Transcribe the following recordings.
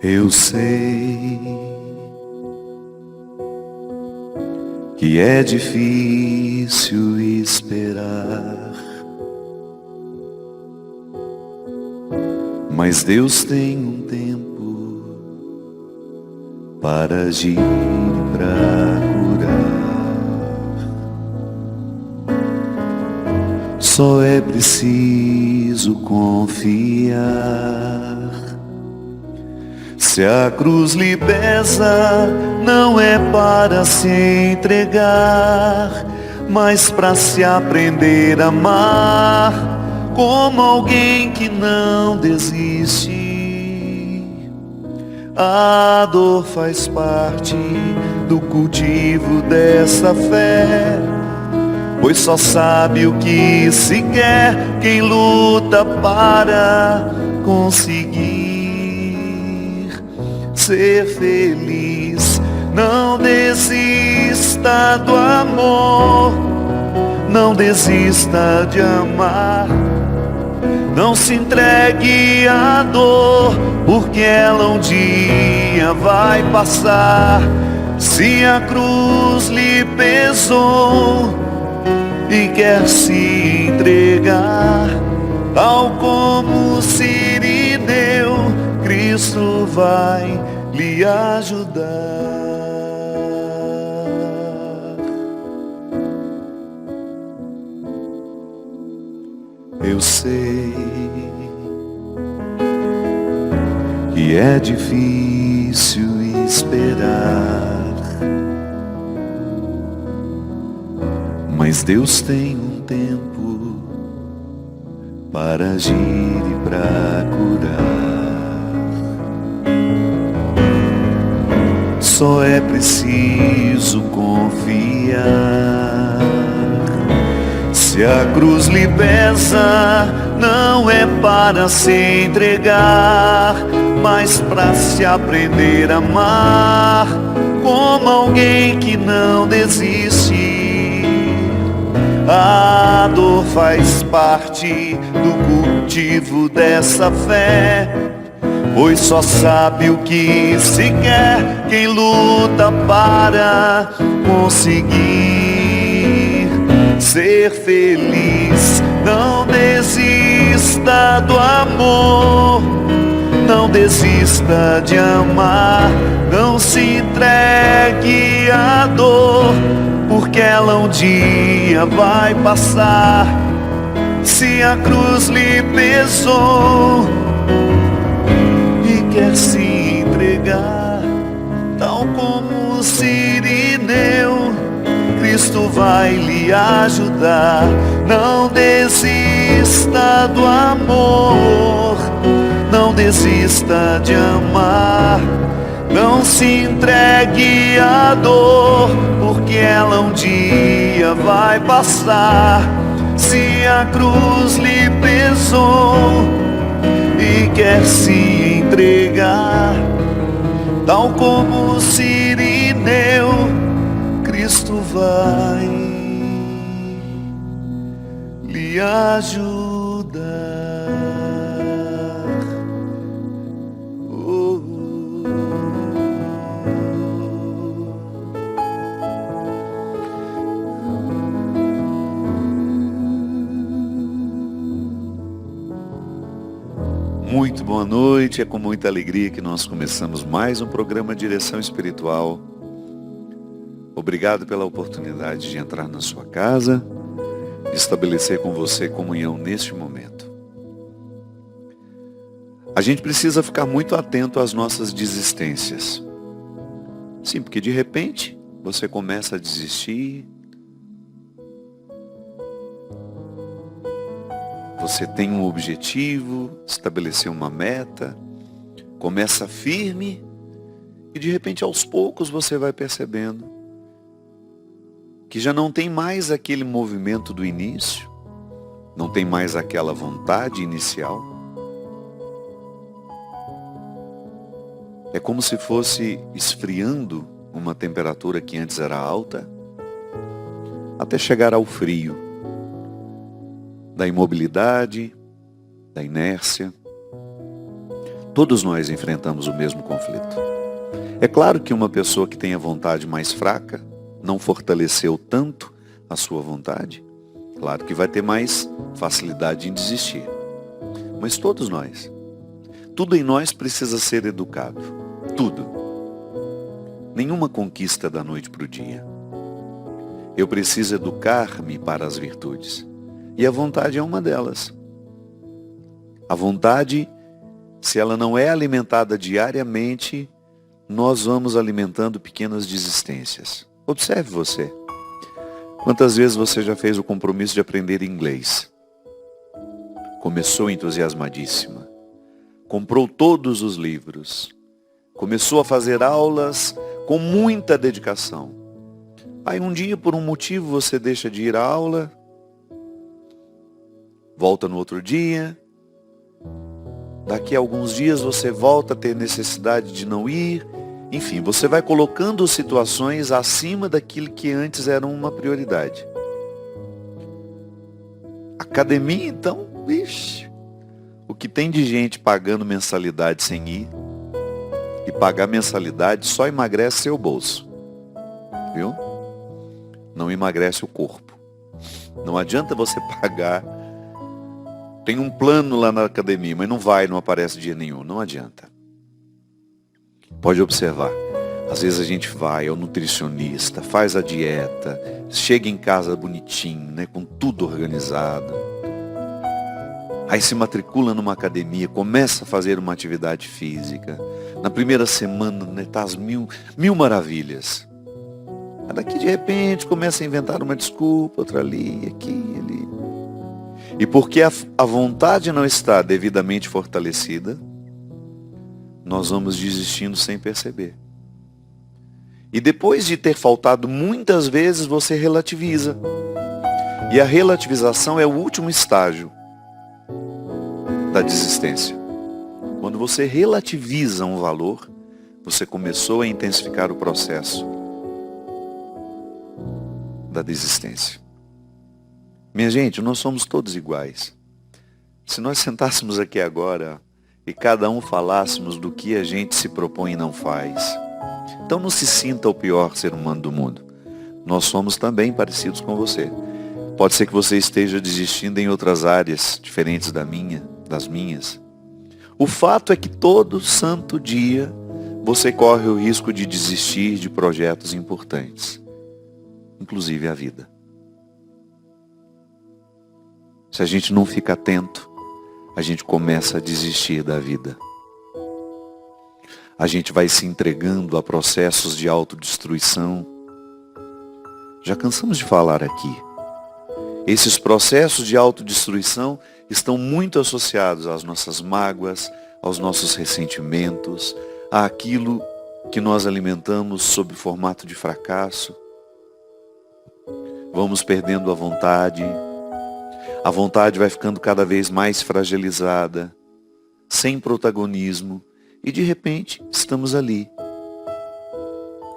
Eu sei que é difícil esperar, mas Deus tem um tempo para agir e para curar. Só é preciso confiar. Se a cruz lhe pesa, não é para se entregar, mas para se aprender a amar, como alguém que não desiste. A dor faz parte do cultivo dessa fé, pois só sabe o que se quer quem luta para conseguir ser feliz. Não desista do amor, não desista de amar. Não se entregue à dor, porque ela um dia vai passar. Se a cruz lhe pesou e quer se entregar, tal como Sirineu, Cristo vai lhe ajudar. Eu sei que é difícil esperar, mas Deus tem um tempo para agir e para curar. Só é preciso confiar. Se a cruz lhe pesa, não é para se entregar, mas para se aprender a amar, como alguém que não desiste. A dor faz parte do cultivo dessa fé, pois só sabe o que se quer quem luta para conseguir ser feliz. Não desista do amor, não desista de amar. Não se entregue à dor, porque ela um dia vai passar. Se a cruz lhe pesou e quer se entregar, tal como o Sirineu, Cristo vai lhe ajudar. Não desista do amor, não desista de amar. Não se entregue à dor, porque ela um dia vai passar. Se a cruz lhe pesou e quer se entregar, tal como o Sirineu, Cristo vai lhe ajudar. Muito boa noite, é com muita alegria que nós começamos mais um programa Direção Espiritual. Obrigado pela oportunidade de entrar na sua casa, de estabelecer com você comunhão neste momento. A gente precisa ficar muito atento às nossas desistências. Sim, porque de repente você começa a desistir, você tem um objetivo, estabeleceu uma meta, começa firme e de repente aos poucos você vai percebendo que já não tem mais aquele movimento do início, não tem mais aquela vontade inicial. É como se fosse esfriando uma temperatura que antes era alta, até chegar ao frio, da imobilidade, da inércia, Todos nós enfrentamos o mesmo conflito. É claro que uma pessoa que tem a vontade mais fraca, não fortaleceu tanto a sua vontade, claro que vai ter mais facilidade em desistir. Mas todos nós, tudo em nós precisa ser educado. Tudo. Nenhuma conquista da noite para o dia. Eu preciso educar-me para as virtudes. E a vontade é uma delas. A vontade, se ela não é alimentada diariamente, nós vamos alimentando pequenas desistências. Observe você. Quantas vezes você já fez o compromisso de aprender inglês? Começou entusiasmadíssima. Comprou todos os livros. Começou a fazer aulas com muita dedicação. Aí um dia, por um motivo, você deixa de ir à aula, volta no outro dia, daqui a alguns dias você volta a ter necessidade de não ir, enfim, você vai colocando situações acima daquilo que antes era uma prioridade. Academia, então, vixe, o que tem de gente pagando mensalidade sem ir, e pagar mensalidade só emagrece seu bolso, viu? Não emagrece o corpo. Não adianta você pagar. Tem um plano lá na academia, mas não aparece dia nenhum. Não adianta. Pode observar. Às vezes a gente vai ao nutricionista, faz a dieta, chega em casa bonitinho, né, com tudo organizado. Aí se matricula numa academia, começa a fazer uma atividade física. Na primeira semana, né, tá às mil maravilhas. Daqui de repente começa a inventar uma desculpa, outra ali, aqui, ali. E porque a vontade não está devidamente fortalecida, nós vamos desistindo sem perceber. E depois de ter faltado muitas vezes, você relativiza. E a relativização é o último estágio da desistência. Quando você relativiza um valor, você começou a intensificar o processo da desistência. Minha gente, nós somos todos iguais. Se nós sentássemos aqui agora e cada um falássemos do que a gente se propõe e não faz, então não se sinta o pior ser humano do mundo. Nós somos também parecidos com você. Pode ser que você esteja desistindo em outras áreas diferentes das minhas. O fato é que todo santo dia você corre o risco de desistir de projetos importantes. Inclusive a vida. Se a gente não fica atento, a gente começa a desistir da vida. A gente vai se entregando a processos de autodestruição. Já cansamos de falar aqui. Esses processos de autodestruição estão muito associados às nossas mágoas, aos nossos ressentimentos, àquilo que nós alimentamos sob formato de fracasso. Vamos perdendo a vontade vai ficando cada vez mais fragilizada, sem protagonismo, e de repente estamos ali,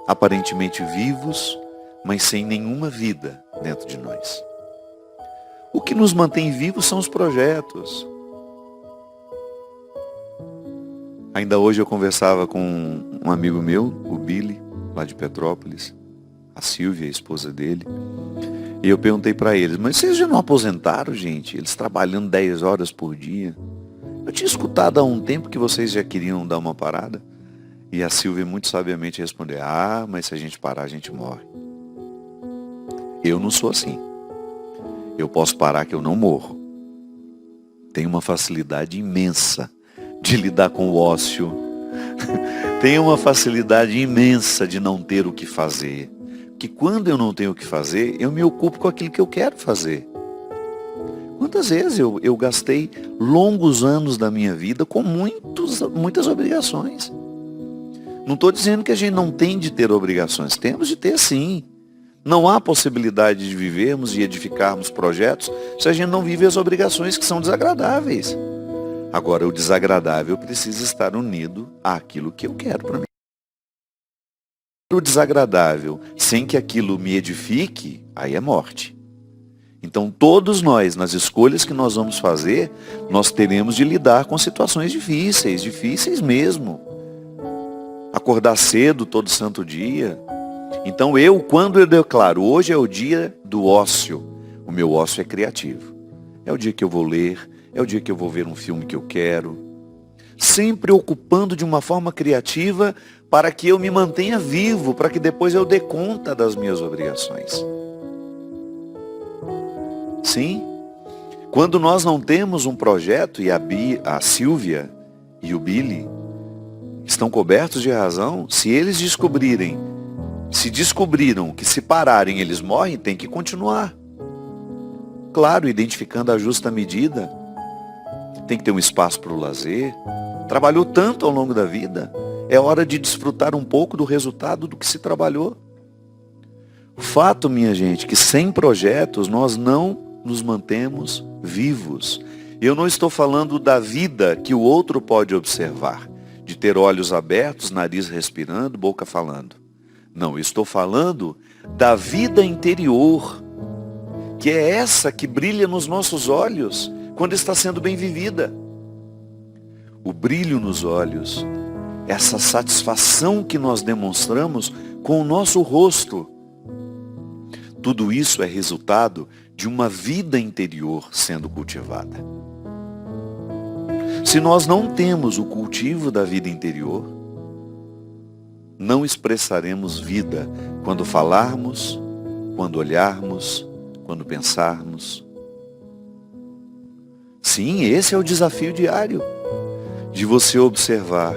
aparentemente vivos, mas sem nenhuma vida dentro de nós. O que nos mantém vivos são os projetos. Ainda hoje eu conversava com um amigo meu, o Billy, lá de Petrópolis, a Silvia, a esposa dele, e eu perguntei para eles, mas vocês já não aposentaram, gente? Eles trabalhando 10 horas por dia. Eu tinha escutado há um tempo que vocês já queriam dar uma parada. E a Silvia muito sabiamente respondeu, mas se a gente parar, a gente morre. Eu não sou assim. Eu posso parar que eu não morro. Tenho uma facilidade imensa de lidar com o ócio. Tenho uma facilidade imensa de não ter o que fazer. Que quando eu não tenho o que fazer, eu me ocupo com aquilo que eu quero fazer. Quantas vezes eu gastei longos anos da minha vida com muitas obrigações. Não estou dizendo que a gente não tem de ter obrigações. Temos de ter sim. Não há possibilidade de vivermos e edificarmos projetos se a gente não vive as obrigações que são desagradáveis. Agora, o desagradável precisa estar unido àquilo que eu quero para mim. O desagradável, sem que aquilo me edifique, aí é morte. Então todos nós, nas escolhas que nós vamos fazer, nós teremos de lidar com situações difíceis, difíceis mesmo. Acordar cedo todo santo dia. Então quando eu declaro, hoje é o dia do ócio, o meu ócio é criativo. É o dia que eu vou ler, é o dia que eu vou ver um filme que eu quero. Sempre ocupando de uma forma criativa para que eu me mantenha vivo, para que depois eu dê conta das minhas obrigações. Sim, quando nós não temos um projeto, e a Silvia e o Billy estão cobertos de razão, se eles descobriram que se pararem eles morrem, tem que continuar. Claro, identificando a justa medida. Tem que ter um espaço para o lazer. Trabalhou tanto ao longo da vida, é hora de desfrutar um pouco do resultado do que se trabalhou. O fato, minha gente, que sem projetos nós não nos mantemos vivos. Eu não estou falando da vida que o outro pode observar, de ter olhos abertos, nariz respirando, boca falando. Não, eu estou falando da vida interior, que é essa que brilha nos nossos olhos quando está sendo bem vivida. O brilho nos olhos, essa satisfação que nós demonstramos com o nosso rosto. Tudo isso é resultado de uma vida interior sendo cultivada. Se nós não temos o cultivo da vida interior, não expressaremos vida quando falarmos, quando olharmos, quando pensarmos. Sim, esse é o desafio diário, de você observar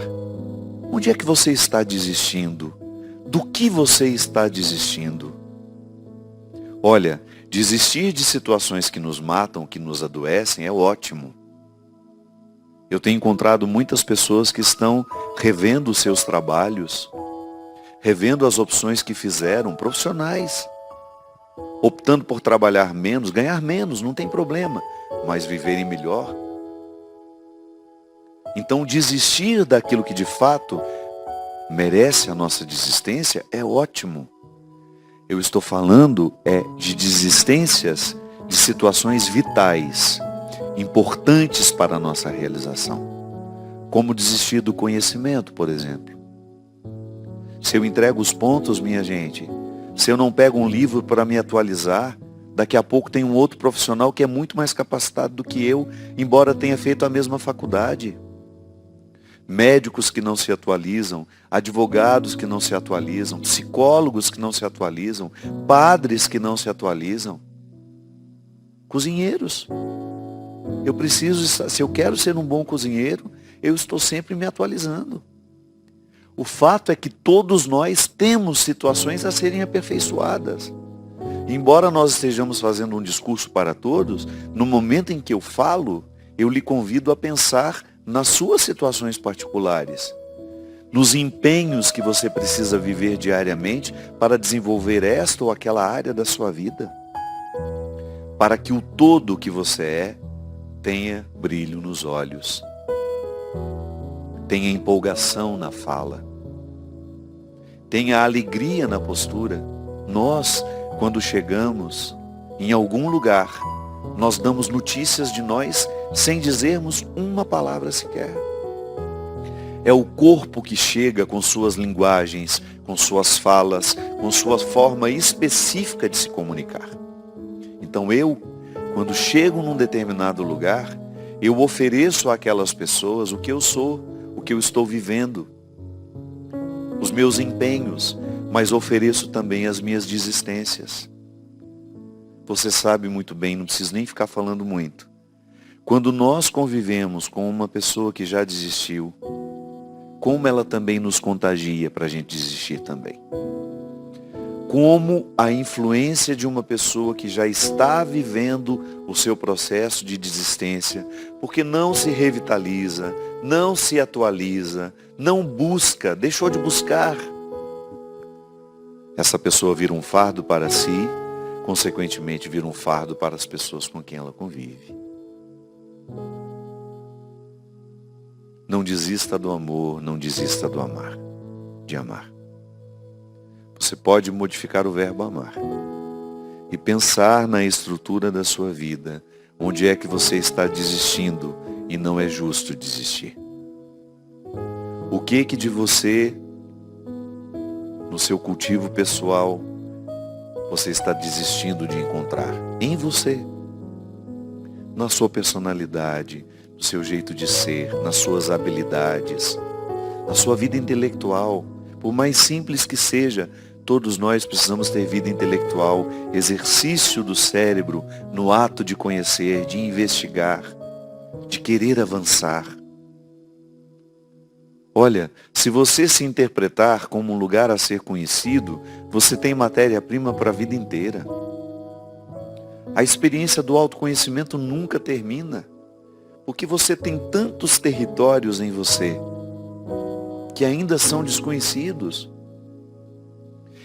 onde é que você está desistindo, do que você está desistindo. Olha, desistir de situações que nos matam, que nos adoecem, é ótimo. Eu tenho encontrado muitas pessoas que estão revendo os seus trabalhos, revendo as opções que fizeram, profissionais, optando por trabalhar menos, ganhar menos, não tem problema, mas viverem melhor. Então, desistir daquilo que de fato merece a nossa desistência é ótimo. Eu estou falando de desistências de situações vitais, importantes para a nossa realização. Como desistir do conhecimento, por exemplo. Se eu entrego os pontos, minha gente, se eu não pego um livro para me atualizar, daqui a pouco tem um outro profissional que é muito mais capacitado do que eu, embora tenha feito a mesma faculdade. Médicos que não se atualizam, advogados que não se atualizam, psicólogos que não se atualizam, padres que não se atualizam, cozinheiros. Se eu quero ser um bom cozinheiro, eu estou sempre me atualizando. O fato é que todos nós temos situações a serem aperfeiçoadas. Embora nós estejamos fazendo um discurso para todos, no momento em que eu falo, eu lhe convido a pensar nas suas situações particulares, nos empenhos que você precisa viver diariamente para desenvolver esta ou aquela área da sua vida, para que o todo que você é tenha brilho nos olhos, tenha empolgação na fala, tenha alegria na postura. Nós, quando chegamos em algum lugar, nós damos notícias de nós sem dizermos uma palavra sequer. É o corpo que chega com suas linguagens, com suas falas, com sua forma específica de se comunicar. Então quando chego num determinado lugar, eu ofereço àquelas pessoas o que eu sou, o que eu estou vivendo, os meus empenhos, mas ofereço também as minhas desistências. Você sabe muito bem, não preciso nem ficar falando muito. Quando nós convivemos com uma pessoa que já desistiu, como ela também nos contagia para a gente desistir também. Como a influência de uma pessoa que já está vivendo o seu processo de desistência, porque não se revitaliza, não se atualiza, não busca, deixou de buscar. Essa pessoa vira um fardo para si, consequentemente vira um fardo para as pessoas com quem ela convive. Não desista do amor, não desista de amar. Você pode modificar o verbo amar. e pensar na estrutura da sua vida, onde é que você está desistindo e não é justo desistir. O que de você, no seu cultivo pessoal, você está desistindo de encontrar em você, na sua personalidade, no seu jeito de ser, nas suas habilidades, na sua vida intelectual. Por mais simples que seja, todos nós precisamos ter vida intelectual, exercício do cérebro no ato de conhecer, de investigar, de querer avançar. Olha, se você se interpretar como um lugar a ser conhecido, você tem matéria-prima para a vida inteira. A experiência do autoconhecimento nunca termina, porque você tem tantos territórios em você que ainda são desconhecidos.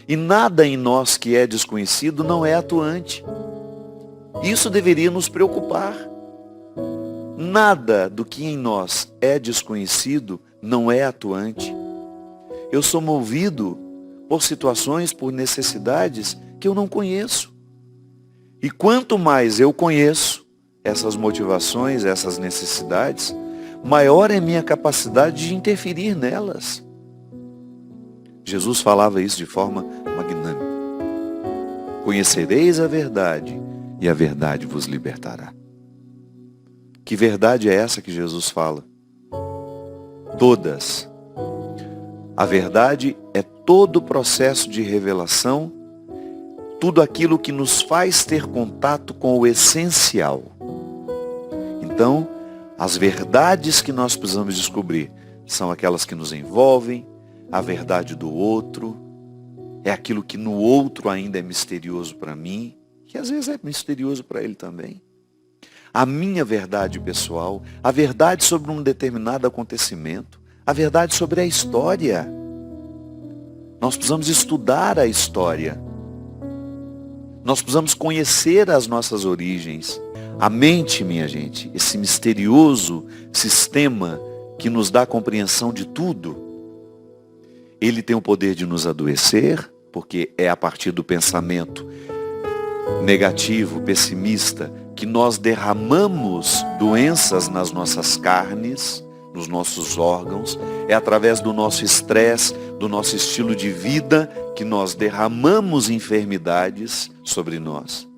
E nada em nós que é desconhecido não é atuante. Isso deveria nos preocupar. Nada do que em nós é desconhecido não é atuante. Eu sou movido por situações, por necessidades que eu não conheço. E quanto mais eu conheço essas motivações, essas necessidades, maior é minha capacidade de interferir nelas. Jesus falava isso de forma magnânima. Conhecereis a verdade e a verdade vos libertará. Que verdade é essa que Jesus fala? Todas. A verdade é todo o processo de revelação, tudo aquilo que nos faz ter contato com o essencial. Então, as verdades que nós precisamos descobrir são aquelas que nos envolvem, a verdade do outro, é aquilo que no outro ainda é misterioso para mim, que às vezes é misterioso para ele também. A minha verdade pessoal, a verdade sobre um determinado acontecimento, a verdade sobre a história. Nós precisamos estudar a história. Nós precisamos conhecer as nossas origens. A mente, minha gente, esse misterioso sistema que nos dá a compreensão de tudo, ele tem o poder de nos adoecer, porque é a partir do pensamento negativo, pessimista, que nós derramamos doenças nas nossas carnes, nos nossos órgãos. É através do nosso estresse, do nosso estilo de vida, que nós derramamos enfermidades sobre nós.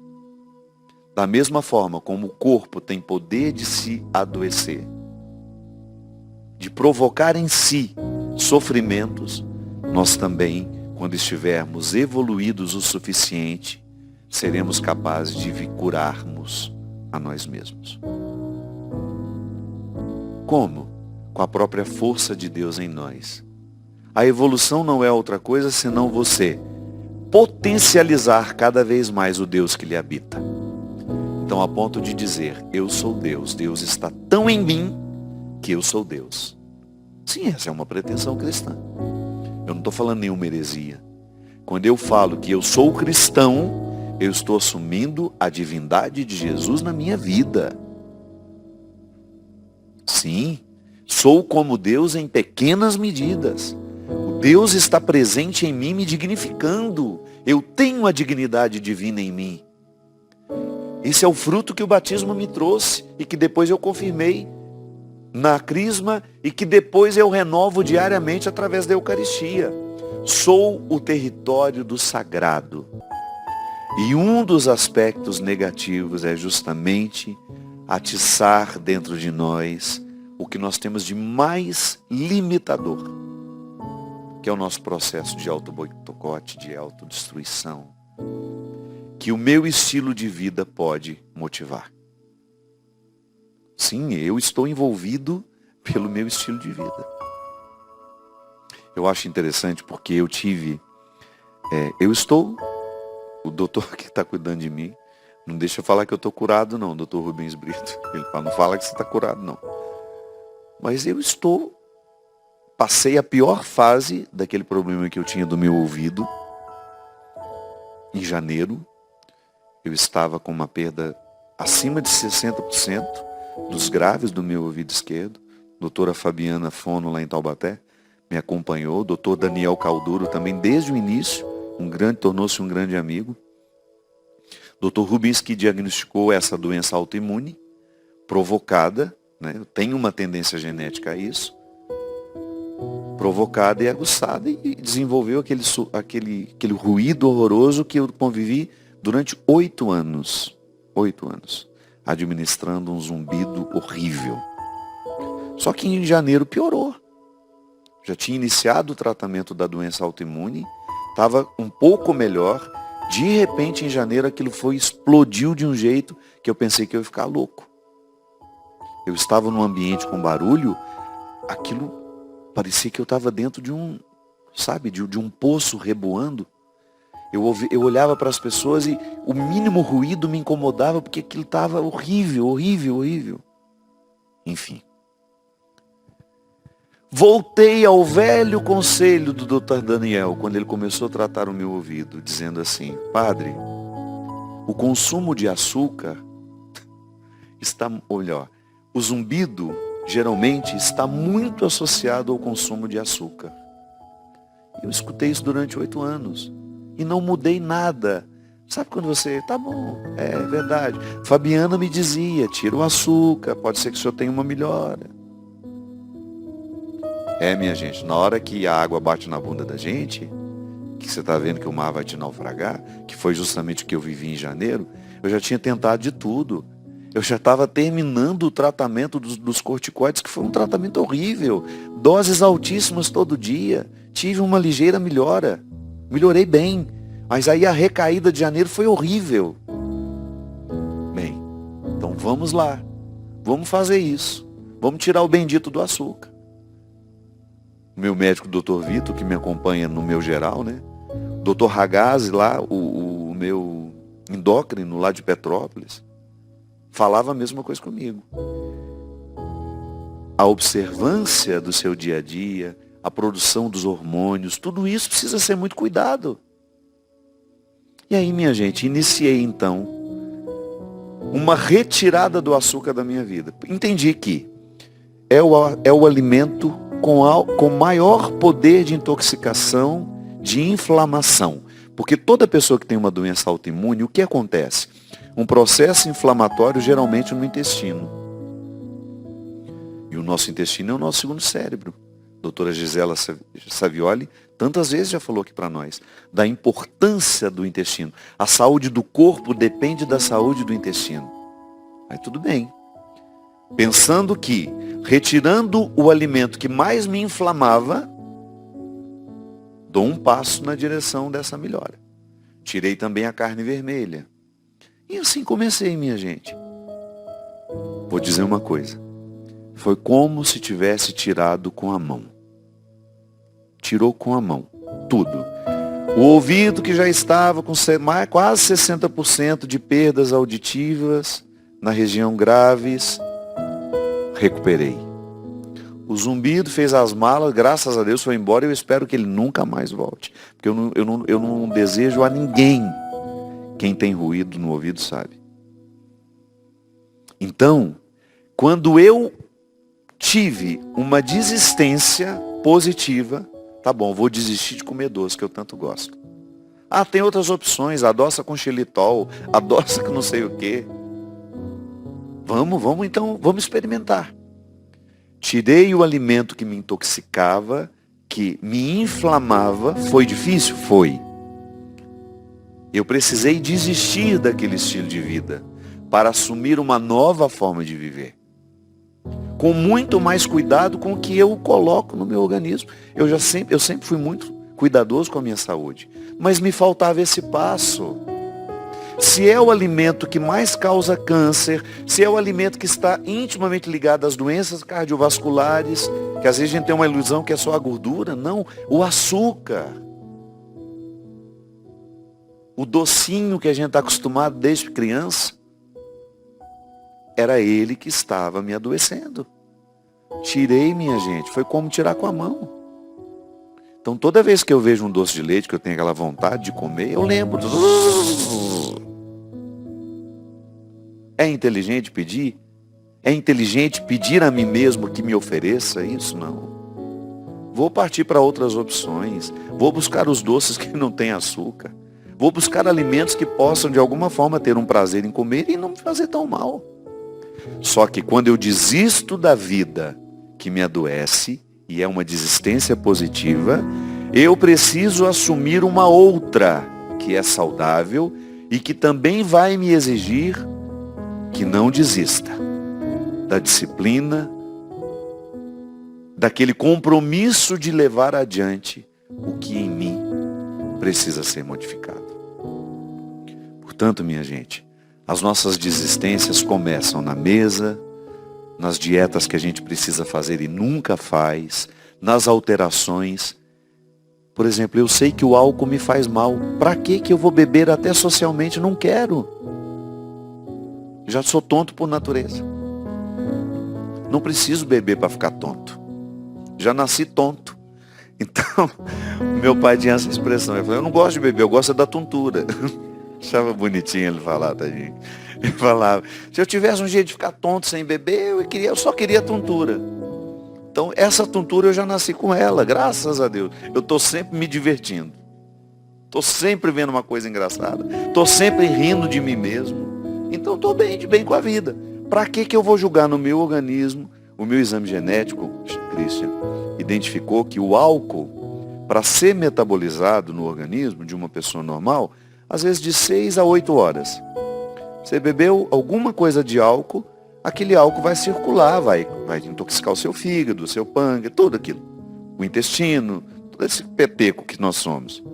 Da mesma forma como o corpo tem poder de se adoecer, de provocar em si sofrimentos, nós também, quando estivermos evoluídos o suficiente, seremos capazes de curarmos a nós mesmos. Como? Com a própria força de Deus em nós. A evolução não é outra coisa senão você potencializar cada vez mais o Deus que lhe habita. Então, a ponto de dizer, eu sou Deus, Deus está tão em mim que eu sou Deus. Sim, essa é uma pretensão cristã. Eu não estou falando nenhuma heresia. Quando eu falo que eu sou cristão, eu estou assumindo a divindade de Jesus na minha vida. Sim, sou como Deus em pequenas medidas. O Deus está presente em mim, me dignificando. Eu tenho a dignidade divina em mim. Esse é o fruto que o batismo me trouxe e que depois eu confirmei na crisma e que depois eu renovo diariamente através da Eucaristia. Sou o território do sagrado. E um dos aspectos negativos é justamente atiçar dentro de nós o que nós temos de mais limitador, que é o nosso processo de auto-boicote, de autodestruição, que o meu estilo de vida pode motivar. Sim, eu estou envolvido pelo meu estilo de vida. Eu acho interessante porque o doutor que está cuidando de mim, não deixa eu falar que eu estou curado não, doutor Rubens Brito. Ele fala, não fala que você está curado não. Mas passei a pior fase daquele problema que eu tinha do meu ouvido. Em janeiro, eu estava com uma perda acima de 60% dos graves do meu ouvido esquerdo. Doutora Fabiana Fono, lá em Taubaté, me acompanhou. Doutor Daniel Calduro também, desde o início, tornou-se um grande amigo. Dr. Rubinski diagnosticou essa doença autoimune provocada, né? Eu tenho uma tendência genética a isso, provocada e aguçada, e desenvolveu aquele ruído horroroso que eu convivi durante 8 anos. 8 anos. Administrando um zumbido horrível. Só que em janeiro piorou. Já tinha iniciado o tratamento da doença autoimune, estava um pouco melhor. De repente, em janeiro, aquilo explodiu de um jeito que eu pensei que eu ia ficar louco. Eu estava num ambiente com barulho, aquilo parecia que eu estava dentro de um, sabe, de um poço reboando. Eu olhava para as pessoas e o mínimo ruído me incomodava porque aquilo estava horrível, horrível, horrível. Enfim. Voltei ao velho conselho do Dr. Daniel, quando ele começou a tratar o meu ouvido, dizendo assim: padre, o consumo de açúcar está, olha, o zumbido geralmente está muito associado ao consumo de açúcar. Eu escutei isso durante 8 anos e não mudei nada. Sabe quando você, tá bom, é verdade. Fabiana me dizia, tira o açúcar, pode ser que o senhor tenha uma melhora. Minha gente, na hora que a água bate na bunda da gente, que você está vendo que o mar vai te naufragar, que foi justamente o que eu vivi em janeiro, eu já tinha tentado de tudo. Eu já estava terminando o tratamento dos corticoides, que foi um tratamento horrível. Doses altíssimas todo dia. Tive uma ligeira melhora. Melhorei bem. Mas aí a recaída de janeiro foi horrível. Bem, então vamos lá. Vamos fazer isso. Vamos tirar o bendito do açúcar. O meu médico, Dr. Vitor, que me acompanha no meu geral, né? Dr. Ragazzi lá, o meu endócrino lá de Petrópolis, falava a mesma coisa comigo. A observância do seu dia a dia, a produção dos hormônios, tudo isso precisa ser muito cuidado. E aí, minha gente, iniciei então uma retirada do açúcar da minha vida. Entendi que é o alimento com maior poder de intoxicação, de inflamação. Porque toda pessoa que tem uma doença autoimune, o que acontece? Um processo inflamatório geralmente no intestino. E o nosso intestino é o nosso segundo cérebro. A doutora Gisela Savioli tantas vezes já falou aqui para nós da importância do intestino. A saúde do corpo depende da saúde do intestino. Aí tudo bem. Pensando que, retirando o alimento que mais me inflamava, dou um passo na direção dessa melhora. Tirei também a carne vermelha. E assim comecei, minha gente. Vou dizer uma coisa. Foi como se tivesse tirado com a mão. Tirou com a mão. Tudo. O ouvido que já estava com quase 60% de perdas auditivas na região graves, recuperei. O zumbido fez as malas, graças a Deus foi embora, e eu espero que ele nunca mais volte. Porque eu não desejo a ninguém. Quem tem ruído no ouvido sabe. Então, quando eu tive uma desistência positiva, tá bom, vou desistir de comer doce, que eu tanto gosto. Ah, tem outras opções, adoça com xilitol, adoça com não sei o quê. Vamos então, vamos experimentar. Tirei o alimento que me intoxicava, que me inflamava. Foi difícil? Foi. Eu precisei desistir daquele estilo de vida para assumir uma nova forma de viver. Com muito mais cuidado com o que eu coloco no meu organismo. Eu sempre fui muito cuidadoso com a minha saúde. Mas me faltava esse passo. Se é o alimento que mais causa câncer, se é o alimento que está intimamente ligado às doenças cardiovasculares, que às vezes a gente tem uma ilusão que é só a gordura, não, o açúcar. O docinho que a gente está acostumado desde criança, era ele que estava me adoecendo. Tirei, minha gente, foi como tirar com a mão. Então toda vez que eu vejo um doce de leite, que eu tenho aquela vontade de comer, eu lembro. É inteligente pedir? É inteligente pedir a mim mesmo que me ofereça isso? Não. Vou partir para outras opções. Vou buscar os doces que não têm açúcar. Vou buscar alimentos que possam de alguma forma ter um prazer em comer e não me fazer tão mal. Só que quando eu desisto da vida que me adoece, e é uma desistência positiva, eu preciso assumir uma outra que é saudável e que também vai me exigir que não desista da disciplina, daquele compromisso de levar adiante o que em mim precisa ser modificado. Portanto, minha gente, as nossas desistências começam na mesa, nas dietas que a gente precisa fazer e nunca faz, nas alterações. Por exemplo, eu sei que o álcool me faz mal. Para que eu vou beber até socialmente? Não quero. Já sou tonto por natureza. Não preciso beber para ficar tonto. Já nasci tonto. Então, meu pai tinha essa expressão. Ele falou, eu não gosto de beber, eu gosto da tontura. Achava bonitinho ele falar, tadinho. Ele falava, se eu tivesse um jeito de ficar tonto sem beber, eu só queria tontura. Então, essa tontura eu já nasci com ela, graças a Deus. Eu estou sempre me divertindo. Estou sempre vendo uma coisa engraçada. Estou sempre rindo de mim mesmo. Então, estou de bem com a vida. Para que eu vou julgar no meu organismo? O meu exame genético, Christian, identificou que o álcool, para ser metabolizado no organismo de uma pessoa normal, às vezes de 6 a 8 horas. Você bebeu alguma coisa de álcool, aquele álcool vai circular, vai intoxicar o seu fígado, o seu pâncreas, tudo aquilo. O intestino, todo esse peteco que nós somos.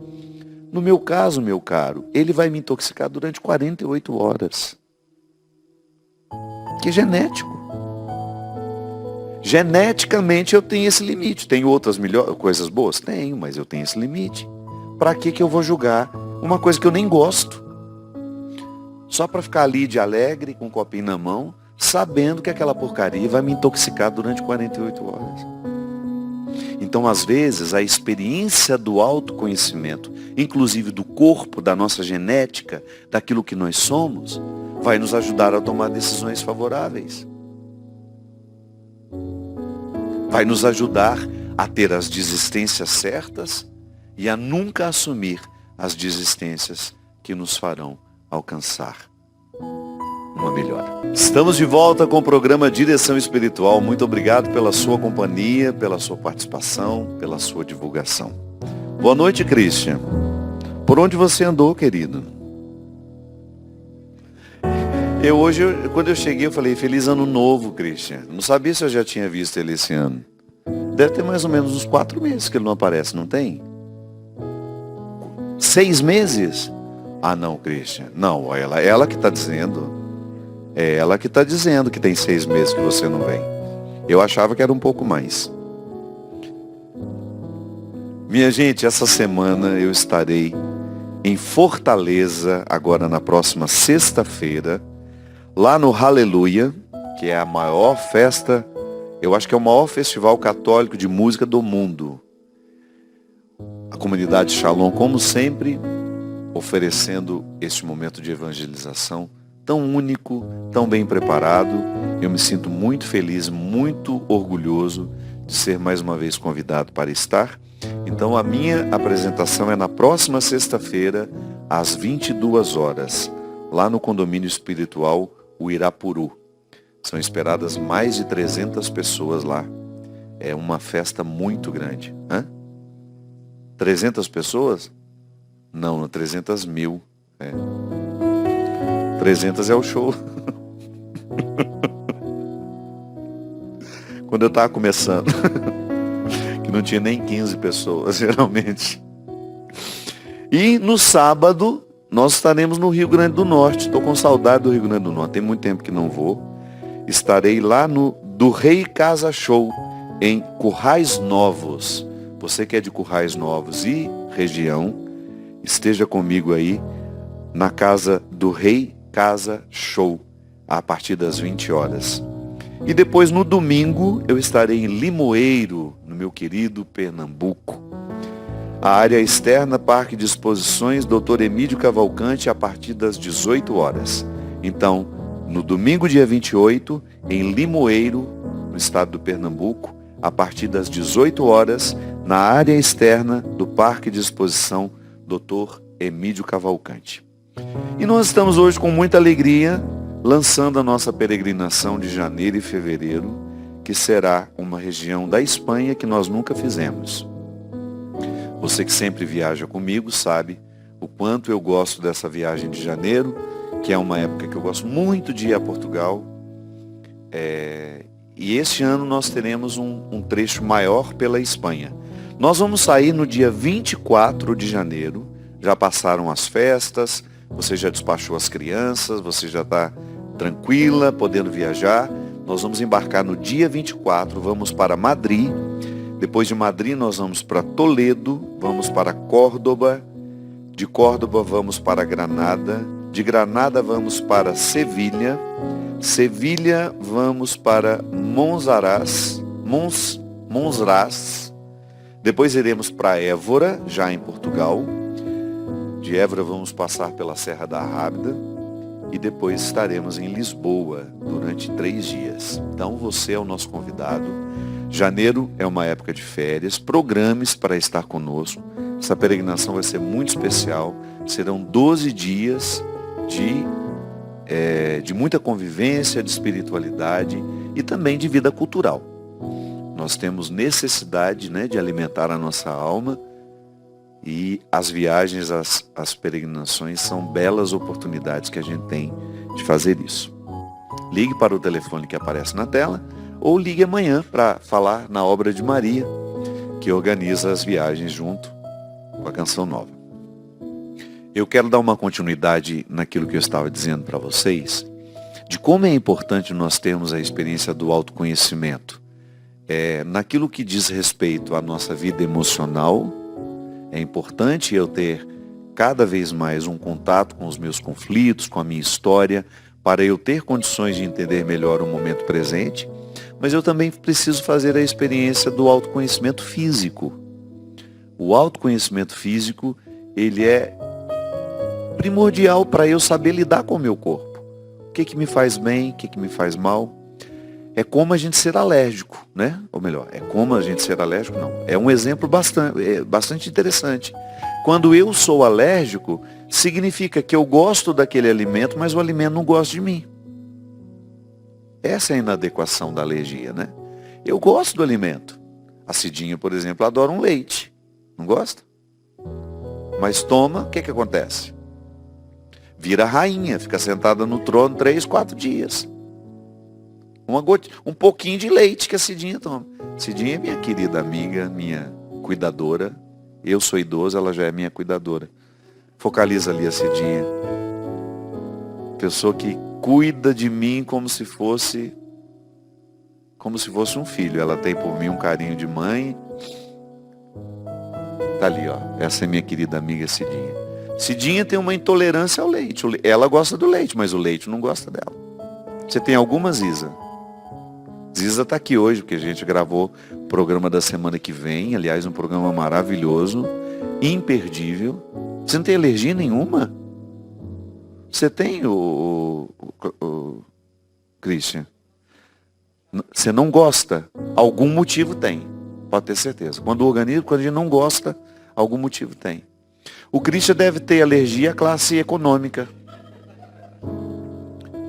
No meu caso, meu caro, ele vai me intoxicar durante 48 horas. Que é genético. Geneticamente eu tenho esse limite. Tenho outras coisas boas? Tenho, mas eu tenho esse limite. Para que eu vou julgar uma coisa que eu nem gosto? Só para ficar ali de alegre, com um copinho na mão, sabendo que aquela porcaria vai me intoxicar durante 48 horas. Então, às vezes, a experiência do autoconhecimento, inclusive do corpo, da nossa genética, daquilo que nós somos, vai nos ajudar a tomar decisões favoráveis. Vai nos ajudar a ter as desistências certas e a nunca assumir as desistências que nos farão alcançar uma melhora. Estamos de volta com o programa Direção Espiritual. Muito obrigado pela sua companhia, pela sua participação, pela sua divulgação. Boa noite, Christian. Por onde você andou, querido? Quando eu cheguei, eu falei, feliz ano novo, Christian. Não sabia se eu já tinha visto ele esse ano. Deve ter mais ou menos uns 4 meses que ele não aparece, não tem? 6 meses? Ah, não, Christian. Não, ela que está dizendo. É ela que está dizendo que tem 6 meses que você não vem. Eu achava que era um pouco mais. Minha gente, essa semana eu estarei em Fortaleza, agora na próxima sexta-feira, lá no Hallelujah, que é a maior festa, eu acho que é o maior festival católico de música do mundo. A comunidade Shalom, como sempre, oferecendo este momento de evangelização tão único, tão bem preparado. Eu me sinto muito feliz, muito orgulhoso de ser mais uma vez convidado para estar. Então a minha apresentação é na próxima sexta-feira, às 22 horas, lá no condomínio espiritual o Irapuru. São esperadas mais de 300 pessoas lá. É uma festa muito grande. 300 pessoas? Não, 300 mil. 300 é o show. Quando eu estava começando, que não tinha nem 15 pessoas, geralmente. E no sábado, nós estaremos no Rio Grande do Norte. Estou com saudade do Rio Grande do Norte. Tem muito tempo que não vou. Estarei lá no do Rei Casa Show, em Currais Novos. Você que é de Currais Novos e região, esteja comigo aí na casa do Rei Casa Show, a partir das 20 horas. E depois no domingo eu estarei em Limoeiro, no meu querido Pernambuco. A área externa, Parque de Exposições, Dr. Emílio Cavalcante, a partir das 18 horas. Então, no domingo, dia 28, em Limoeiro, no estado do Pernambuco, a partir das 18 horas, na área externa do Parque de Exposição, Dr. Emídio Cavalcante. E nós estamos hoje com muita alegria lançando a nossa peregrinação de janeiro e fevereiro, que será uma região da Espanha que nós nunca fizemos. Você que sempre viaja comigo sabe o quanto eu gosto dessa viagem de janeiro, que é uma época que eu gosto muito de ir a Portugal. E este ano nós teremos um trecho maior pela Espanha. Nós vamos sair no dia 24 de janeiro, já passaram as festas, você já despachou as crianças, você já está tranquila, podendo viajar. Nós vamos embarcar no dia 24, vamos para Madrid. Depois de Madrid nós vamos para Toledo, vamos para Córdoba. De Córdoba vamos para Granada. De Granada vamos para Sevilha. Sevilha vamos para Monsaraz. Depois iremos para Évora, já em Portugal. De Évora vamos passar pela Serra da Rábida. E depois estaremos em Lisboa durante 3 dias. Então você é o nosso convidado. Janeiro é uma época de férias. Programe-se para estar conosco. Essa peregrinação vai ser muito especial. Serão 12 dias de muita convivência, de espiritualidade e também de vida cultural. Nós temos necessidade, de alimentar a nossa alma. E as viagens, as peregrinações são belas oportunidades que a gente tem de fazer isso. Ligue para o telefone que aparece na tela ou ligue amanhã para falar na Obra de Maria, que organiza as viagens junto com a Canção Nova. Eu quero dar uma continuidade naquilo que eu estava dizendo para vocês, de como é importante nós termos a experiência do autoconhecimento. Naquilo que diz respeito à nossa vida emocional, é importante eu ter cada vez mais um contato com os meus conflitos, com a minha história, para eu ter condições de entender melhor o momento presente, mas eu também preciso fazer a experiência do autoconhecimento físico. O autoconhecimento físico, ele é primordial para eu saber lidar com o meu corpo. O que me faz bem, o que me faz mal. É como a gente ser alérgico, Ou melhor, é como a gente ser alérgico, não. É um exemplo bastante interessante. Quando eu sou alérgico, significa que eu gosto daquele alimento, mas o alimento não gosta de mim. Essa é a inadequação da alergia, Eu gosto do alimento. A Cidinha, por exemplo, adora um leite. Não gosta? Mas toma, o que acontece? Vira rainha, fica sentada no trono 3, 4 dias. Um pouquinho de leite que a Cidinha toma. Cidinha é minha querida amiga, minha cuidadora. Eu sou idoso, ela já é minha cuidadora. Focaliza ali a Cidinha. Pessoa que cuida de mim como se fosse um filho. Ela tem por mim um carinho de mãe. Tá ali, ó. Essa é minha querida amiga Cidinha. Cidinha tem uma intolerância ao leite. Ela gosta do leite, mas o leite não gosta dela. Você tem alguma, Ziza? Ziza está aqui hoje, porque a gente gravou o programa da semana que vem. Aliás, um programa maravilhoso, imperdível. Você não tem alergia nenhuma? Você tem, o Christian? Você não gosta? Algum motivo tem. Pode ter certeza. Quando a gente não gosta, algum motivo tem. O Christian deve ter alergia à classe econômica.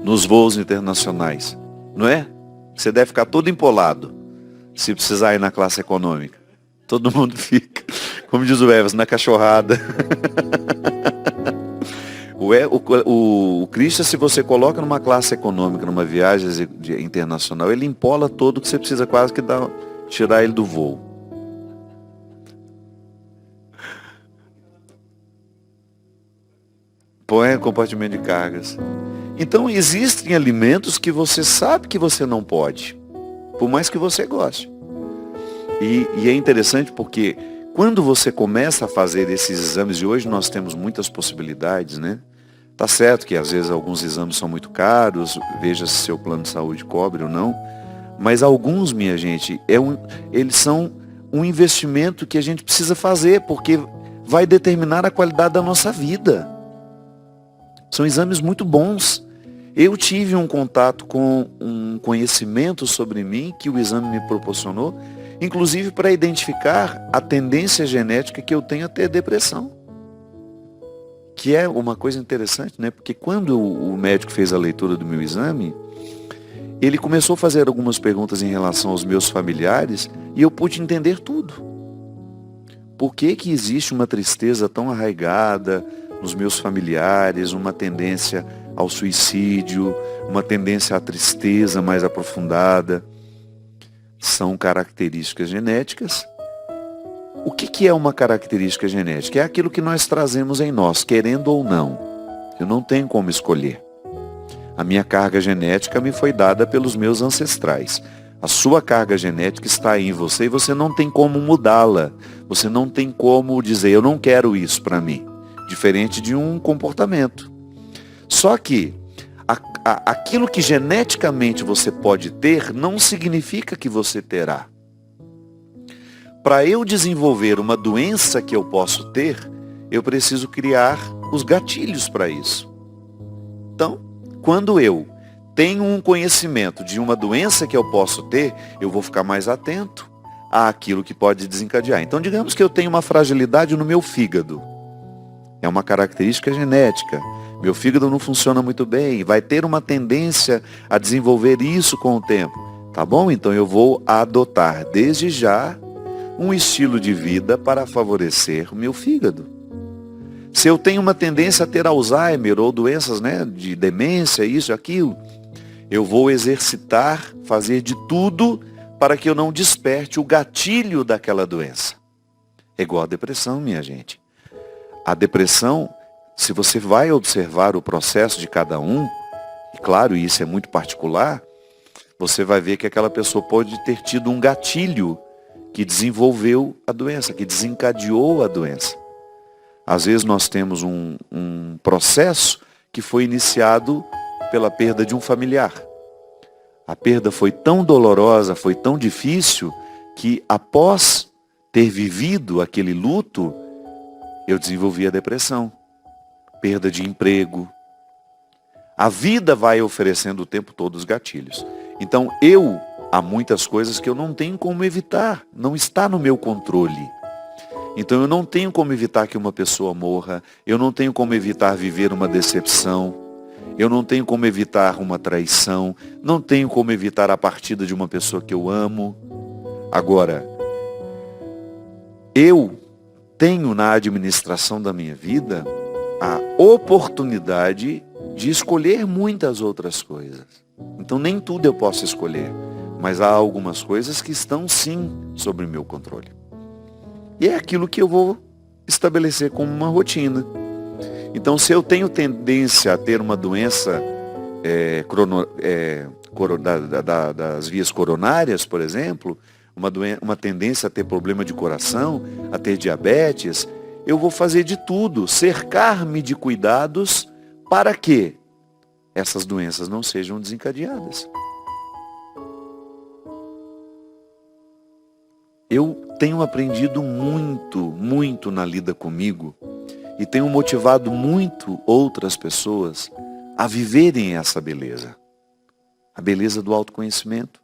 Nos voos internacionais. Não é? Você deve ficar todo empolado se precisar ir na classe econômica. Todo mundo fica, como diz o Evas, na cachorrada. O Christian, se você coloca numa classe econômica, numa viagem internacional, ele empola todo que você precisa quase que tirar ele do voo. Põe compartimento de cargas. Então existem alimentos que você sabe que você não pode, por mais que você goste. E é interessante porque quando você começa a fazer esses exames, e hoje nós temos muitas possibilidades, Tá certo que às vezes alguns exames são muito caros, veja se seu plano de saúde cobre ou não, mas alguns, minha gente, eles são um investimento que a gente precisa fazer, porque vai determinar a qualidade da nossa vida. São exames muito bons. Eu tive um contato com um conhecimento sobre mim que o exame me proporcionou, inclusive para identificar a tendência genética que eu tenho a ter depressão. Que é uma coisa interessante, né? Porque quando o médico fez a leitura do meu exame, ele começou a fazer algumas perguntas em relação aos meus familiares e eu pude entender tudo. Por que que existe uma tristeza tão arraigada nos meus familiares, uma tendência ao suicídio, uma tendência à tristeza mais aprofundada? São características genéticas. O que é uma característica genética? É aquilo que nós trazemos em nós, querendo ou não. Eu não tenho como escolher. A minha carga genética me foi dada pelos meus ancestrais. A sua carga genética está aí em você e você não tem como mudá-la. Você não tem como dizer, eu não quero isso para mim. Diferente de um comportamento. Só que aquilo que geneticamente você pode ter não significa que você terá. Para eu desenvolver uma doença que eu posso ter, eu preciso criar os gatilhos para isso. Então, quando eu tenho um conhecimento de uma doença que eu posso ter, eu vou ficar mais atento àquilo que pode desencadear. Então, digamos que eu tenho uma fragilidade no meu fígado. É uma característica genética. Meu fígado não funciona muito bem, vai ter uma tendência a desenvolver isso com o tempo. Tá bom? Então eu vou adotar desde já um estilo de vida para favorecer o meu fígado. Se eu tenho uma tendência a ter Alzheimer ou doenças, né, de demência, isso, aquilo, eu vou exercitar, fazer de tudo para que eu não desperte o gatilho daquela doença. É igual a depressão, minha gente. A depressão, se você vai observar o processo de cada um, e claro, isso é muito particular, você vai ver que aquela pessoa pode ter tido um gatilho que desenvolveu a doença, que desencadeou a doença. Às vezes nós temos um processo que foi iniciado pela perda de um familiar. A perda foi tão dolorosa, foi tão difícil, que após ter vivido aquele luto, eu desenvolvi a depressão. Perda de emprego. A vida vai oferecendo o tempo todo os gatilhos. Então há muitas coisas que eu não tenho como evitar, não está no meu controle. Então eu não tenho como evitar que uma pessoa morra, eu não tenho como evitar viver uma decepção, eu não tenho como evitar uma traição, não tenho como evitar a partida de uma pessoa que eu amo. Agora, eu tenho na administração da minha vida a oportunidade de escolher muitas outras coisas. Então nem tudo eu posso escolher. Mas há algumas coisas que estão sim sob o meu controle. E é aquilo que eu vou estabelecer como uma rotina. Então se eu tenho tendência a ter uma doença das vias coronárias, por exemplo, uma tendência a ter problema de coração, a ter diabetes, eu vou fazer de tudo, cercar-me de cuidados para que essas doenças não sejam desencadeadas. Eu tenho aprendido muito, muito na lida comigo e tenho motivado muito outras pessoas a viverem essa beleza. A beleza do autoconhecimento.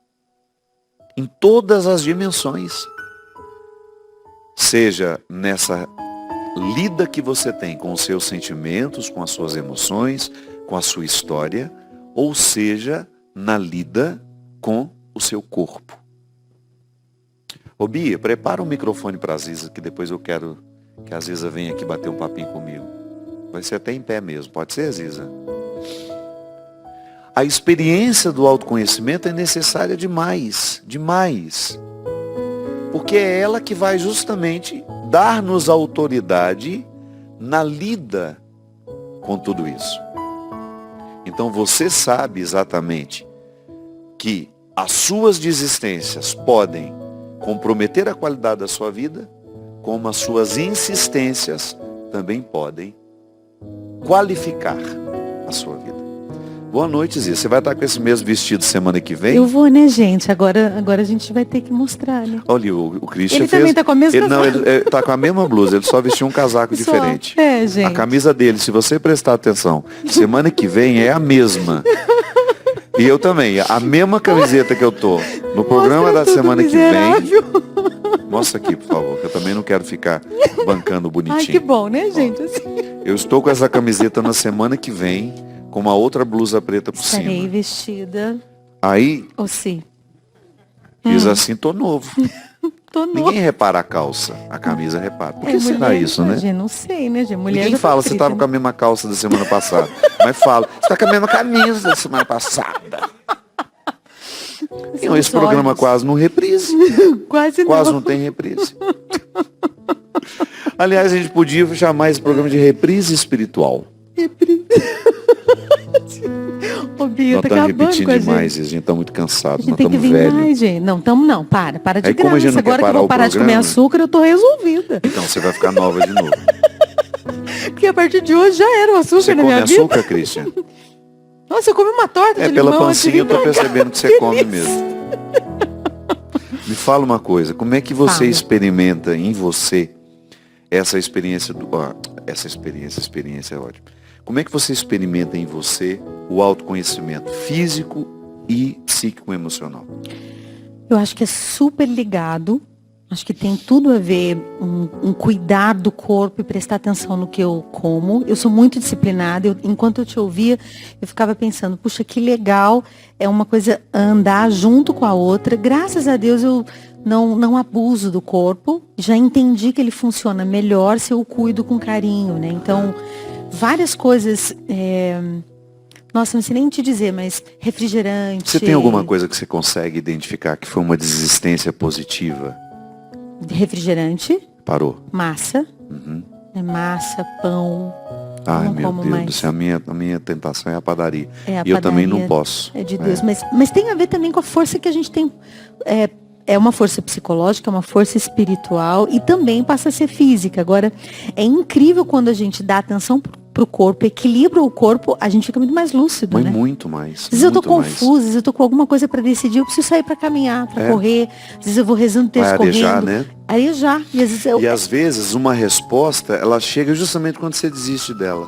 Em todas as dimensões. Seja nessa lida que você tem com os seus sentimentos, com as suas emoções, com a sua história, ou seja, na lida com o seu corpo. Ô Bia, prepara o microfone para a Ziza, que depois eu quero que a Ziza venha aqui bater um papinho comigo. Vai ser até em pé mesmo, pode ser, Ziza? A experiência do autoconhecimento é necessária demais, demais. Porque é ela que vai justamente dar-nos autoridade na lida com tudo isso. Então você sabe exatamente que as suas desistências podem comprometer a qualidade da sua vida, como as suas insistências também podem qualificar a sua vida. Boa noite, Zia. Você vai estar com esse mesmo vestido semana que vem? Eu vou, né, gente? Agora a gente vai ter que mostrar, né? Olha, o Christian ele fez... também tá com a mesma Não, ele tá com a mesma blusa, ele só vestiu um casaco diferente. É, gente. A camisa dele, se você prestar atenção, semana que vem é a mesma. E eu também, a mesma camiseta que eu tô no programa da semana que vem. Mostra aqui, por favor, que eu também não quero ficar bancando bonitinho. Ai, que bom, né, gente? Assim. Eu estou com essa camiseta na semana que vem, com uma outra blusa preta por Estarei cima. vestida. Aí, Ou sim. fiz assim, tô novo. Tô nova. Ninguém repara a calça, a camisa repara. Por que É, será mulher, isso, né? gente, não sei, né, gente? Mulher Ninguém já tá fala, você frita, tava né? com a mesma calça da semana passada. Mas fala, você tá com a mesma camisa da semana passada. São Esse os programa olhos. quase não reprise. Quase Quase não não. tem reprise. Aliás, a gente podia chamar esse programa de reprise espiritual. Ô, Bia, Nós tá estamos acabando repetindo com a demais, gente. a gente tá muito A cansado, gente nós tem que estamos vir velhos. mais, gente. Não, não, para de Aí, como a gente graça. não quer Agora que eu parar vou o parar de comer programa- açúcar, eu tô resolvida. Então você vai ficar nova de novo. Porque a partir de hoje já era o açúcar Você na come minha açúcar, vida. Christian? Nossa, eu comi uma torta É, de pela limão antes de pancinha eu vir tô pra cá. percebendo que você come mesmo. Me fala uma coisa, como é que você Fala. experimenta em você essa experiência experiência é ótima. Como é que você experimenta em você o autoconhecimento físico e psíquico-emocional? Eu acho que é super ligado. Acho que tem tudo a ver um cuidar do corpo e prestar atenção no que eu como. Eu sou muito disciplinada. Enquanto eu te ouvia, eu ficava pensando, puxa, que legal. É uma coisa andar junto com a outra. Graças a Deus eu não abuso do corpo. Já entendi que ele funciona melhor se eu o cuido com carinho, né? Então, várias coisas. Nossa, não sei nem te dizer, mas refrigerante. Você tem alguma coisa que você consegue identificar que foi uma desistência positiva? Refrigerante, Parou. massa. Uhum. Massa, pão. Ai, não meu como Deus mais. do céu, a minha tentação é a padaria. É, a E eu também não padaria posso. É de Deus. Mas tem a ver também com a força que a gente tem. É uma força psicológica, é uma força espiritual e também passa a ser física. Agora, é incrível quando a gente dá atenção pro corpo, equilibra o corpo, a gente fica muito mais lúcido, Mas né? muito mais. Às vezes eu tô muito mais. confusa, às vezes eu tô com alguma coisa para decidir, eu preciso sair para caminhar, para correr. Às vezes eu vou rezando o texto Vai arejar, correndo. né? Arejar. E às vezes E às vezes uma resposta, ela chega justamente quando você desiste dela.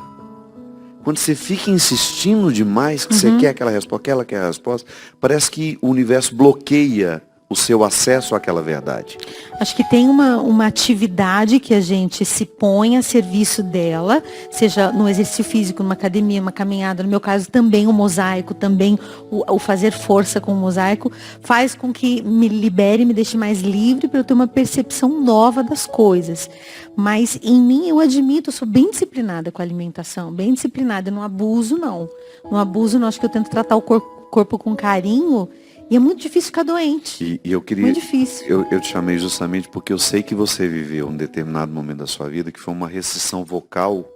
Quando você fica insistindo demais, que você quer aquela resposta, que ela quer a resposta, parece que o universo bloqueia o seu acesso àquela verdade. Acho que tem uma atividade que a gente se põe a serviço dela, seja no exercício físico, numa academia, uma caminhada, no meu caso também o mosaico, também o fazer força com o mosaico, faz com que me libere, me deixe mais livre para eu ter uma percepção nova das coisas. Mas em mim, eu admito, eu sou bem disciplinada com a alimentação, bem disciplinada, eu não abuso não. Não abuso não, acho que eu tento tratar o corpo com carinho. E é muito difícil ficar doente. E eu queria. Muito difícil. Eu te chamei justamente porque eu sei que você viveu um determinado momento da sua vida que foi uma restrição vocal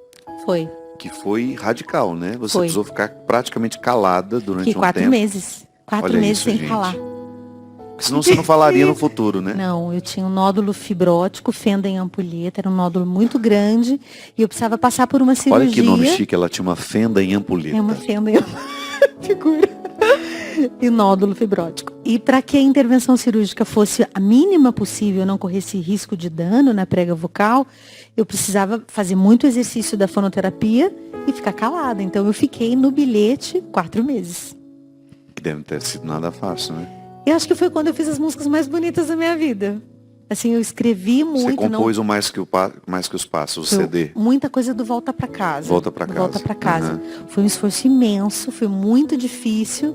Foi. que foi radical, né? Você Foi. precisou ficar praticamente calada durante Fiquei um 4 tempo. meses. 4 Olha meses isso, sem gente. falar. Porque senão você não falaria no futuro, né? Não, eu tinha um nódulo fibrótico, fenda em ampulheta, era um nódulo muito grande e eu precisava passar por uma cirurgia. Olha que nome chique, ela tinha uma fenda em ampulheta. É uma fenda em figura. E nódulo fibrótico. E para que a intervenção cirúrgica fosse a mínima possível, eu não corresse risco de dano na prega vocal, eu precisava fazer muito exercício da fonoterapia e ficar calada. Então eu fiquei no bilhete 4 meses. Que deve ter sido nada fácil, né? Eu acho que foi quando eu fiz as músicas mais bonitas da minha vida. Assim, eu escrevi muito. Você compôs o Mais que os Passos, o Foi CD. Muita coisa do Volta pra Casa. Volta pra Casa. Volta pra Casa. Uhum. Foi um esforço imenso, foi muito difícil.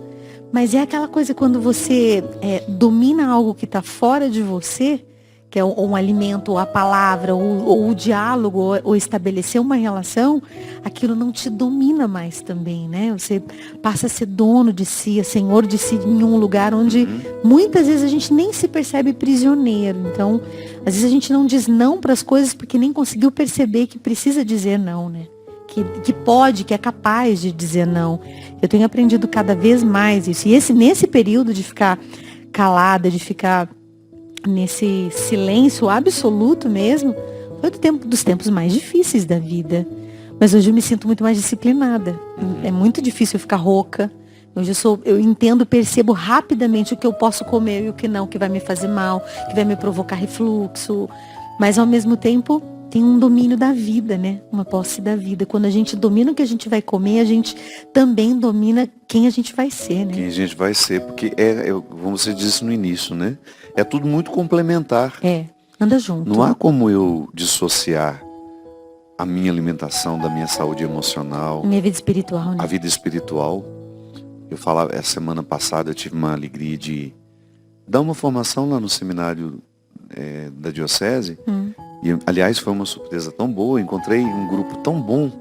Mas é aquela coisa quando você domina algo que está fora de você, que é um alimento, ou a palavra, ou o diálogo, ou estabelecer uma relação, aquilo não te domina mais também, né? Você passa a ser dono de si, senhor de si em um lugar onde muitas vezes a gente nem se percebe prisioneiro. Então, às vezes a gente não diz não para as coisas porque nem conseguiu perceber que precisa dizer não, né? Que pode, que é capaz de dizer não. Eu tenho aprendido cada vez mais isso. E nesse período de ficar calada, de ficar nesse silêncio absoluto mesmo, foi dos tempos mais difíceis da vida. Mas hoje eu me sinto muito mais disciplinada. É muito difícil eu ficar rouca. Hoje eu entendo, percebo rapidamente o que eu posso comer e o que não, que vai me fazer mal, que vai me provocar refluxo. Mas ao mesmo tempo tem um domínio da vida, né? Uma posse da vida. Quando a gente domina o que a gente vai comer, a gente também domina quem a gente vai ser, né? Quem a gente vai ser, porque como você disse no início, né? É tudo muito complementar. Anda junto. Não há como eu dissociar a minha alimentação, da minha saúde emocional, Minha vida espiritual, né? a vida espiritual. Eu falava, essa semana passada eu tive uma alegria de dar uma formação lá no seminário da Diocese. E, aliás, foi uma surpresa tão boa. Encontrei um grupo tão bom,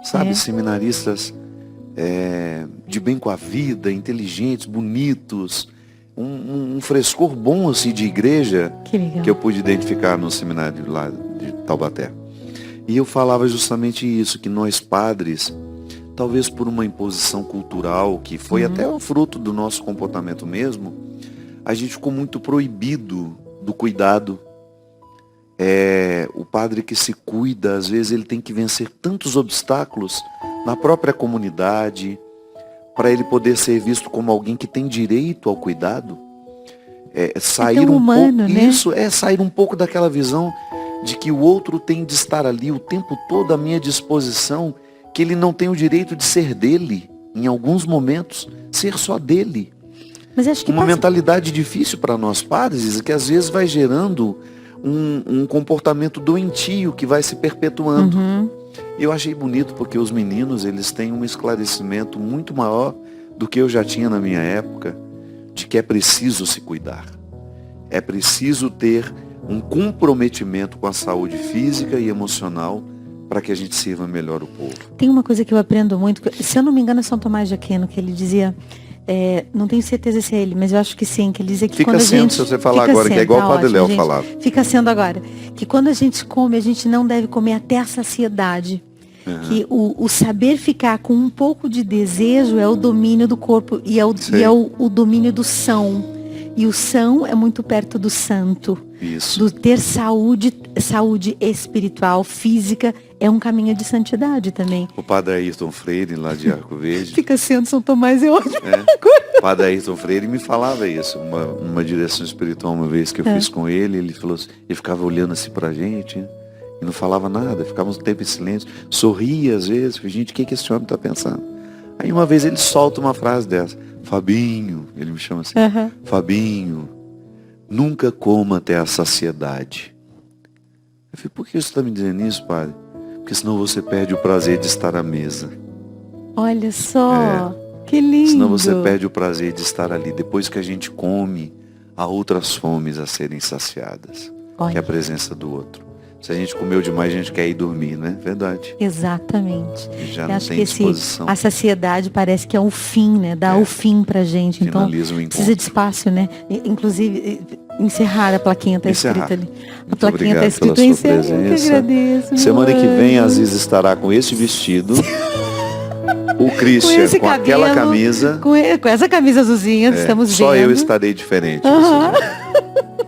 sabe? Seminaristas de bem com a vida, inteligentes, bonitos. Um frescor bom assim de igreja que eu pude identificar no seminário lá de Taubaté. E eu falava justamente isso, que nós padres, talvez por uma imposição cultural, que foi até o fruto do nosso comportamento mesmo, a gente ficou muito proibido do cuidado. O padre que se cuida, às vezes ele tem que vencer tantos obstáculos na própria comunidade, para ele poder ser visto como alguém que tem direito ao cuidado. Sair humano, né? Isso sair um pouco daquela visão de que o outro tem de estar ali o tempo todo à minha disposição, que ele não tem o direito de ser dele, em alguns momentos, ser só dele. Mas acho que uma mentalidade difícil para nós padres, que às vezes vai gerando um comportamento doentio que vai se perpetuando. Eu achei bonito porque os meninos, eles têm um esclarecimento muito maior do que eu já tinha na minha época, de que é preciso se cuidar. É preciso ter um comprometimento com a saúde física e emocional para que a gente sirva melhor o povo. Tem uma coisa que eu aprendo muito, se eu não me engano é São Tomás de Aquino, que ele dizia, não tenho certeza se é ele, mas eu acho que sim, que ele dizia que fica quando a gente... se você falar agora, que é igual o Padre Léo falava. Fica sendo agora. Que quando a gente come, a gente não deve comer até a saciedade. Que o saber ficar com um pouco de desejo é o domínio do corpo e é o domínio do são. E o são é muito perto do santo. Isso. Do ter saúde espiritual, física, é um caminho de santidade também. O Padre Ayrton Freire, lá de Arco Verde. Fica sendo São Tomás, é ótimo. O Padre Ayrton Freire me falava isso, uma direção espiritual uma vez que eu fiz com ele, ele falou assim, ele ficava olhando assim pra gente, né, e não falava nada, ficava um tempo em silêncio, sorria às vezes, gente, o que esse homem tá pensando? Aí uma vez ele solta uma frase dessa, Fabinho, ele me chama assim, Fabinho, nunca coma até a saciedade. Eu falei, por que você está me dizendo isso, padre? Porque senão você perde o prazer de estar à mesa. Olha só, que lindo. Senão você perde o prazer de estar ali. Depois que a gente come, há outras fomes a serem saciadas. Que é a presença do outro. Se a gente comeu demais, a gente quer ir dormir, né? Verdade. Exatamente. E já Eu não acho tem que disposição. a saciedade parece que é o fim, né? Dá o fim pra gente. Então, precisa de espaço, né? Inclusive, encerrar a plaquinha tá escrita ali. A plaquinha tá escrita em encerrar. Eu que agradeço. Semana que vem, a Aziz estará com esse vestido. O Christian com aquela camisa. Com essa camisa azulzinha, estamos vendo. Só eu estarei diferente.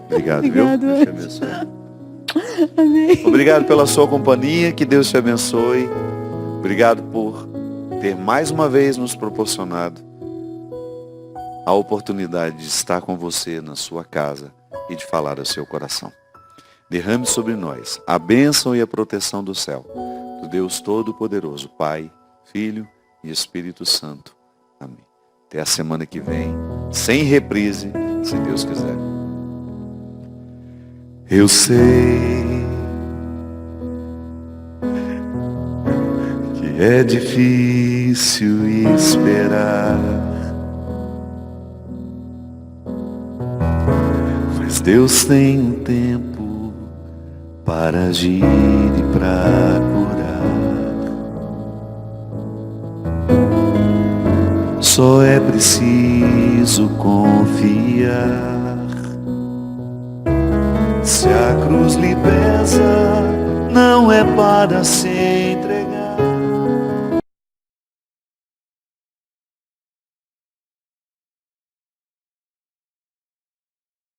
Obrigado, viu? Deus te abençoe. Amém. Obrigado pela sua companhia, que Deus te abençoe. Obrigado por ter mais uma vez nos proporcionado a oportunidade de estar com você na sua casa e de falar ao seu coração. Derrame sobre nós a bênção e a proteção do céu, do Deus Todo-Poderoso, Pai, Filho e Espírito Santo. Amém. Até a semana que vem, sem reprise, se Deus quiser. Eu sei que é difícil esperar, mas Deus tem um tempo para agir e para curar. Só é preciso confiar. Se a cruz lhe pesa, não é para se entregar.